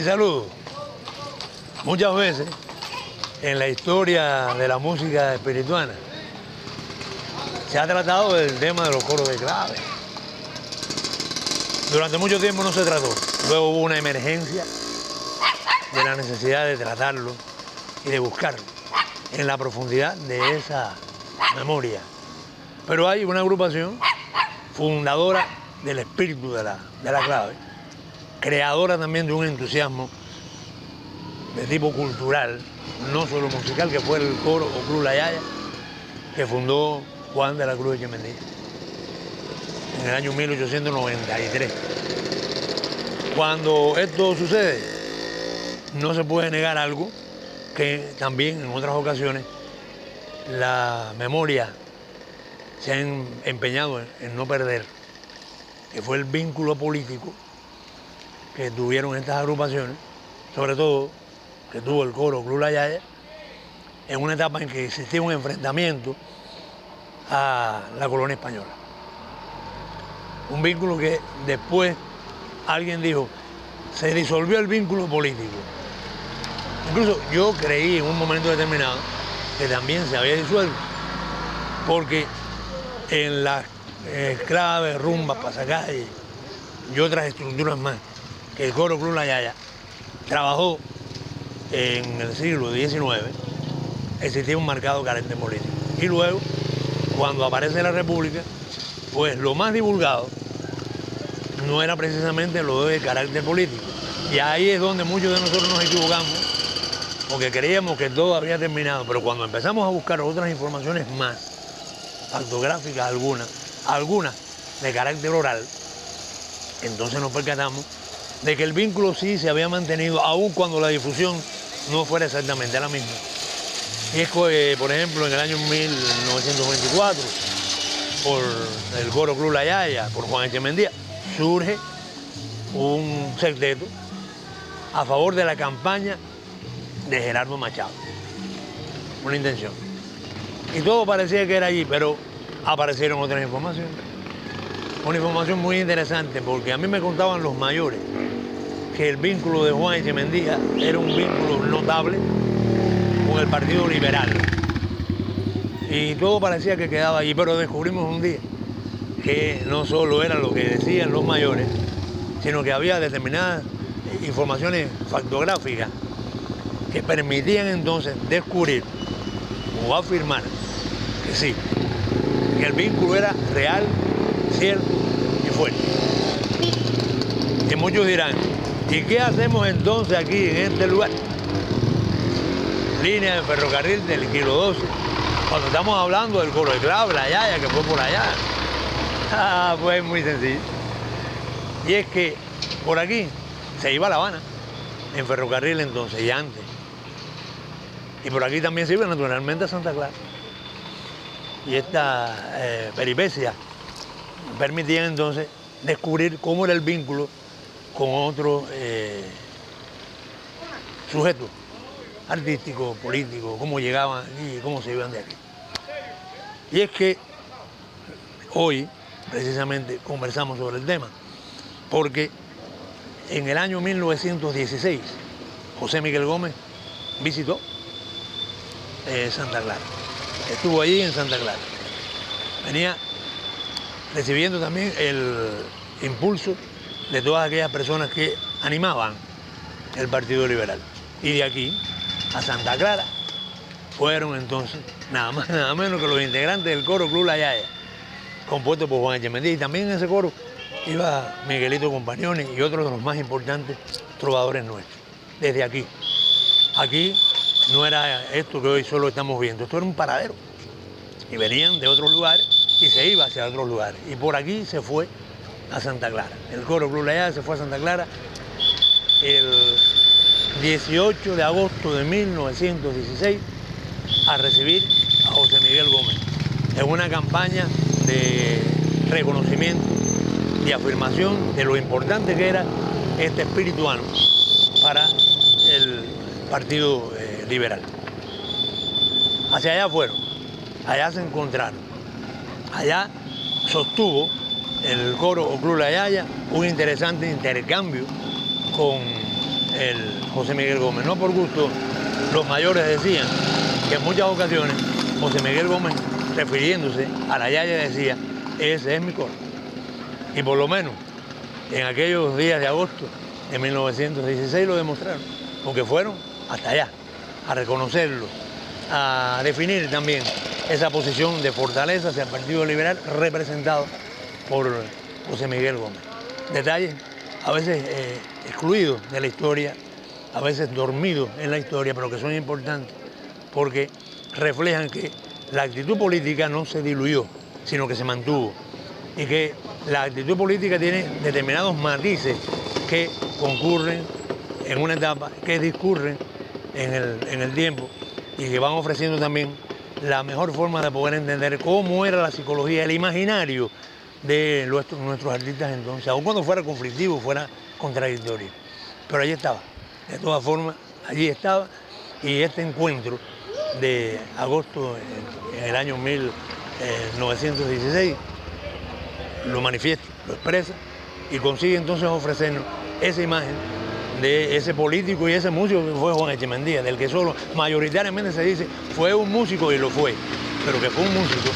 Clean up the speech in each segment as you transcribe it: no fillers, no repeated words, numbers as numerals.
saludo. Muchas veces en la historia de la música espirituana se ha tratado del tema de los coros de clave. Durante mucho tiempo no se trató. Luego hubo una emergencia de la necesidad de tratarlo y de buscarlo en la profundidad de esa memoria. Pero hay una agrupación fundadora del espíritu de la clave, creadora también de un entusiasmo de tipo cultural, no solo musical, que fue el coro o Club La Yaya, que fundó Juan de la Cruz Echemendia en el año 1893. Cuando esto sucede, no se puede negar algo que también en otras ocasiones la memoria se ha empeñado en no perder, que fue el vínculo político que tuvieron estas agrupaciones, sobre todo que tuvo el coro Club La Yaya, en una etapa en que existía un enfrentamiento a la colonia española. Un vínculo que después alguien dijo, se disolvió el vínculo político. Incluso yo creí en un momento determinado que también se había disuelto, porque en las claves, rumbas, pasacalles y otras estructuras más que el coro Club La Yaya trabajó en el siglo XIX, existía un marcado carácter político. Y luego, cuando aparece la República, pues lo más divulgado no era precisamente lo de carácter político. Y ahí es donde muchos de nosotros nos equivocamos, porque creíamos que todo había terminado. Pero cuando empezamos a buscar otras informaciones más, factográficas algunas de carácter oral, entonces nos percatamos de que el vínculo sí se había mantenido, aun cuando la difusión no fuera exactamente la misma. Y es que, por ejemplo, en el año 1924, por el coro Club La Yaya, por Juan Echemendia, surge un secreto a favor de la campaña de Gerardo Machado. Una intención. Y todo parecía que era allí, pero aparecieron otras informaciones. Una información muy interesante, porque a mí me contaban los mayores que el vínculo de Juan Echemendia era un vínculo notable con el Partido Liberal. Y todo parecía que quedaba allí, pero descubrimos un día que no solo era lo que decían los mayores, sino que había determinadas informaciones factográficas que permitían entonces descubrir o afirmar que sí, que el vínculo era real, cierto y fuerte. Y muchos dirán, ¿y qué hacemos entonces aquí en este lugar? Línea de ferrocarril del Kilo 12, cuando estamos hablando del coro de clave, La Yaya, que fue por allá. Pues muy sencillo. Y es que por aquí se iba a La Habana, en ferrocarril entonces y antes. Y por aquí también se iba naturalmente a Santa Clara. Y esta peripecia permitía entonces descubrir cómo era el vínculo con otros sujetos artísticos, políticos, cómo llegaban aquí y cómo se iban de aquí. Y es que hoy precisamente conversamos sobre el tema, porque en el año 1916 José Miguel Gómez visitó Santa Clara. Estuvo allí en Santa Clara. Venía recibiendo también el impulso de todas aquellas personas que animaban el Partido Liberal. Y de aquí a Santa Clara fueron entonces nada más nada menos que los integrantes del coro Club La Yaya, compuesto por Juan Echemendia. Y también en ese coro iba Miguelito Compañones y otros de los más importantes trovadores nuestros. Desde aquí. Aquí no era esto que hoy solo estamos viendo, esto era un paradero. Y venían de otros lugares y se iba hacia otros lugares. Y por aquí se fue a Santa Clara. El coro Club La Yaya se fue a Santa Clara el 18 de agosto de 1916 a recibir a José Miguel Gómez en una campaña de reconocimiento y afirmación de lo importante que era este espirituano para el Partido Liberal. Hacia allá fueron, allá se encontraron, allá sostuvo el coro o Club La Yaya un interesante intercambio con el José Miguel Gómez. No por gusto, los mayores decían que en muchas ocasiones José Miguel Gómez, refiriéndose a la yaya, decía, ese es mi coro. Y por lo menos en aquellos días de agosto de 1916 lo demostraron, porque fueron hasta allá a reconocerlo, a definir también esa posición de fortaleza hacia el Partido Liberal representado por José Miguel Gómez. Detalles a veces excluidos de la historia, a veces dormidos en la historia, pero que son importantes porque reflejan que la actitud política no se diluyó, sino que se mantuvo, y que la actitud política tiene determinados matices que concurren en una etapa, que discurren en el tiempo y que van ofreciendo también la mejor forma de poder entender cómo era la psicología, el imaginario de nuestros artistas entonces, aun cuando fuera conflictivo, fuera contradictorio. Pero allí estaba, de todas formas, allí estaba, y este encuentro de agosto en el año 1916 lo manifiesta, lo expresa y consigue entonces ofrecernos esa imagen de ese político y ese músico que fue Juan Echemendia, del que solo mayoritariamente se dice fue un músico, y lo fue, pero que fue un músico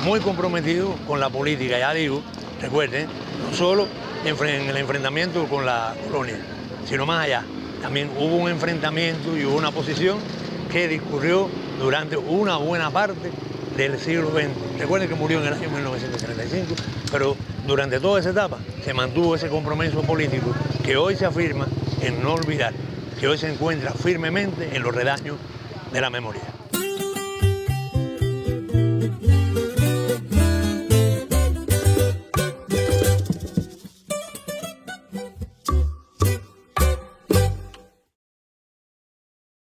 muy comprometido con la política, ya digo, recuerden, no solo en el enfrentamiento con la colonia, sino más allá. También hubo un enfrentamiento y hubo una posición que discurrió durante una buena parte del siglo XX. Recuerden que murió en el año 1935, pero durante toda esa etapa se mantuvo ese compromiso político que hoy se afirma en no olvidar, que hoy se encuentra firmemente en los redaños de la memoria.